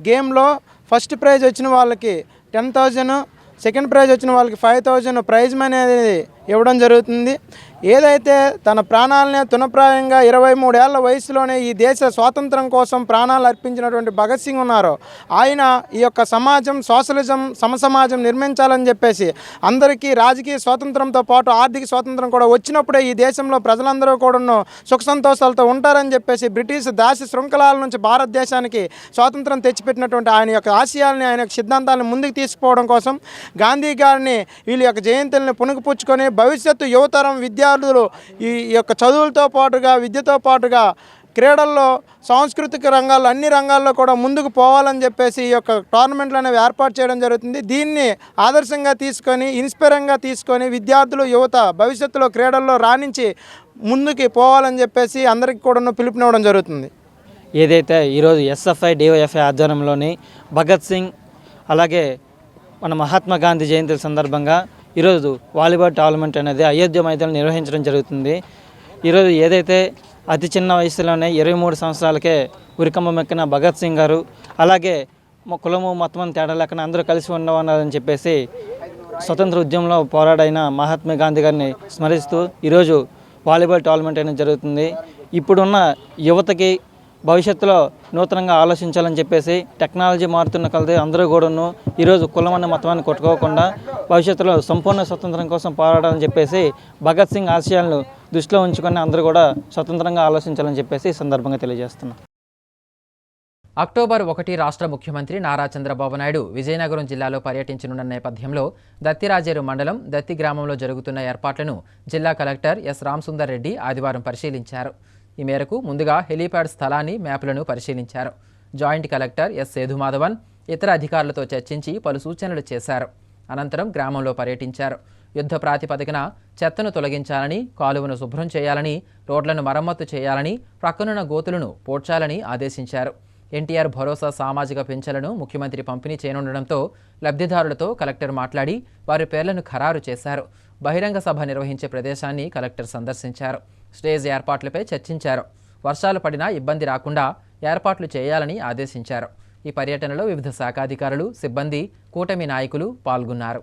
Speaker 15: గేమ్లో ఫస్ట్ ప్రైజ్ వచ్చిన వాళ్ళకి 10,000, సెకండ్ ప్రైజ్ వచ్చిన వాళ్ళకి 5,000 ప్రైజ్ మనీ అనేది ఇవ్వడం జరుగుతుంది. ఏదైతే తన ప్రాణాలనే తునప్రాయంగా 23 ఏళ్ల వయసులోనే ఈ దేశ స్వాతంత్రం కోసం ప్రాణాలు అర్పించినటువంటి భగత్ సింగ్ ఉన్నారో ఆయన ఈ యొక్క సమాజం, సోషలిజం, సమసమాజం నిర్మించాలని చెప్పేసి అందరికీ రాజకీయ స్వాతంత్రంతో పాటు ఆర్థిక స్వాతంత్రం కూడా వచ్చినప్పుడే ఈ దేశంలో ప్రజలందరూ కూడా సుఖ సంతోషాలతో ఉంటారని చెప్పేసి బ్రిటిష్ దాసి శృంఖలాల నుంచి భారతదేశానికి స్వాతంత్రం తెచ్చిపెట్టినటువంటి ఆయన యొక్క ఆశయాల్ని, ఆయన యొక్క సిద్ధాంతాలను ముందుకు తీసుకుపోవడం కోసం గాంధీ గారిని వీళ్ళ యొక్క జయంతుల్ని పుణుకుపుచ్చుకొని భవిష్యత్తు యువతరం విద్యార్థులు ఈ యొక్క చదువులతో పాటుగా, విద్యతో పాటుగా క్రీడల్లో, సాంస్కృతిక రంగాల్లో, అన్ని రంగాల్లో కూడా ముందుకు పోవాలని చెప్పేసి ఈ యొక్క టోర్నమెంట్లు అనేవి ఏర్పాటు చేయడం జరుగుతుంది. దీన్ని ఆదర్శంగా తీసుకొని, ఇన్స్పైరింగ్గా తీసుకొని విద్యార్థులు, యువత భవిష్యత్తులో క్రీడల్లో రాణించి ముందుకు పోవాలని చెప్పేసి అందరికీ కూడా పిలుపునివ్వడం జరుగుతుంది.
Speaker 12: ఏదైతే ఈరోజు ఎస్ఎఫ్ఐ డివైఎఫ్ఐ ఆధ్వర్యంలోని భగత్ సింగ్, అలాగే మన మహాత్మా గాంధీ జయంతి సందర్భంగా ఈరోజు వాలీబాల్ టోర్నమెంట్ అనేది అయోధ్య మైదానంలో నిర్వహించడం జరుగుతుంది. ఈరోజు ఏదైతే అతి చిన్న వయసులోనే 23 సంవత్సరాలకే ఉరికమ్మ ఎక్కిన భగత్ సింగ్ గారు, అలాగే కులము మతం తేడా లేకుండా అందరూ కలిసి ఉండవన్నారని చెప్పేసి స్వతంత్ర ఉద్యమంలో పోరాడైన మహాత్మా గాంధీ గారిని స్మరిస్తూ ఈరోజు వాలీబాల్ టోర్నమెంట్ అనేది జరుగుతుంది. ఇప్పుడున్న యువతకి భవిష్యత్తులో నూతనంగా ఆలోచించాలని చెప్పేసి టెక్నాలజీ మారుతున్న కొలది అందరూ కూడాను ఈరోజు కులమన్న మతాన్ని కొట్టుకోకుండా భవిష్యత్తులో సంపూర్ణ స్వతంత్రం కోసం పోరాడాలని చెప్పేసి భగత్ సింగ్ ఆశయాలను దృష్టిలో ఉంచుకొని అందరూ కూడా స్వతంత్రంగా ఆలోచించాలని చెప్పేసి ఈ సందర్భంగా తెలియజేస్తున్నాం.
Speaker 1: అక్టోబర్ 1 రాష్ట్ర ముఖ్యమంత్రి నారా చంద్రబాబు నాయుడు విజయనగరం జిల్లాలో పర్యటించనున్న నేపథ్యంలో దత్తిరాజేరు మండలం దత్తి గ్రామంలో జరుగుతున్న ఏర్పాట్లను జిల్లా కలెక్టర్ ఎస్ రామసుందర్ రెడ్డి ఆదివారం పరిశీలించారు. ఈ మేరకు ముందుగా హెలీప్యాడ్ స్థలాన్ని, మ్యాప్లను పరిశీలించారు. జాయింట్ కలెక్టర్ ఎస్ సేధుమాధవన్ ఇతర అధికారులతో చర్చించి పలు సూచనలు చేశారు. అనంతరం గ్రామంలో పర్యటించారు. యుద్ధ ప్రాతిపదికన చెత్తను తొలగించాలని, కాలువను శుభ్రం చేయాలని, రోడ్లను మరమ్మతు చేయాలని, ప్రక్కనున్న గోతులను పోడ్చాలని ఆదేశించారు. ఎన్టీఆర్ భరోసా సామాజిక పింఛన్లను ముఖ్యమంత్రి పంపిణీ చేయనుండడంతో లబ్ధిదారులతో కలెక్టర్ మాట్లాడి వారి పేర్లను ఖరారు చేశారు. బహిరంగ సభ నిర్వహించే ప్రదేశాన్ని కలెక్టర్ సందర్శించారు. స్టేజ్ ఏర్పాట్లపై చర్చించారు. వర్షాలు పడినా ఇబ్బంది రాకుండా ఏర్పాట్లు చేయాలని ఆదేశించారు. ఈ పర్యటనలో వివిధ శాఖాధికారులు, సిబ్బంది, కూటమి నాయకులు పాల్గొన్నారు.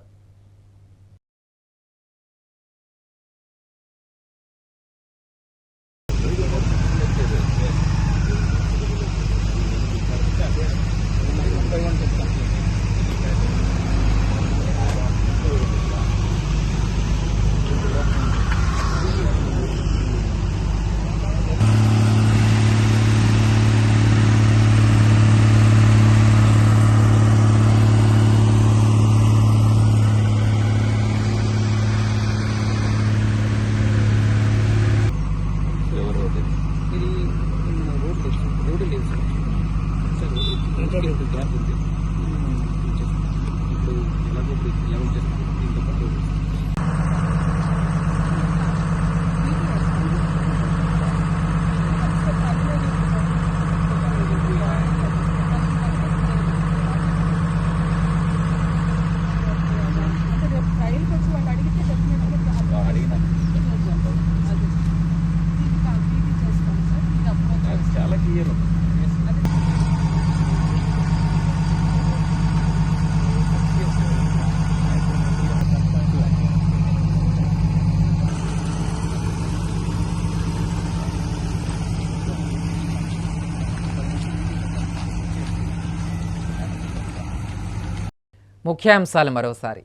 Speaker 1: ముఖ్యాంశాలు మరోసారి.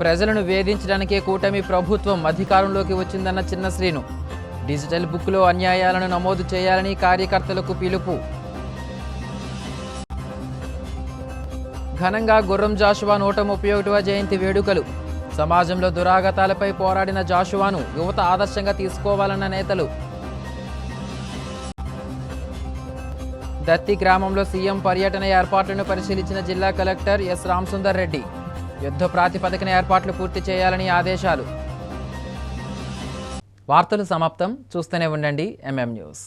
Speaker 1: ప్రజలను వేధించడానికే కూటమి ప్రభుత్వం అధికారంలోకి వచ్చిందన్న చిన్న శ్రీను. డిజిటల్ బుక్లో అన్యాయాలను నమోదు చేయాలని కార్యకర్తలకు పిలుపు. ఘనంగా గుర్రం జాషువా 131వ జయంతి వేడుకలు. సమాజంలో దురాగతాలపై పోరాడిన జాషువాను యువత ఆదర్శంగా తీసుకోవాలన్న నేతలు. దత్తి గ్రామంలో సీఎం పర్యటన ఏర్పాట్లను పరిశీలించిన జిల్లా కలెక్టర్ ఎస్ రామసుందర్ రెడ్డి. యుద్ధ ప్రాతిపదికన ఏర్పాట్లు పూర్తి చేయాలని ఆదేశాలు. వార్తలు సమాప్తం. చూస్తూనే ఉండండి ఎంఎం న్యూస్.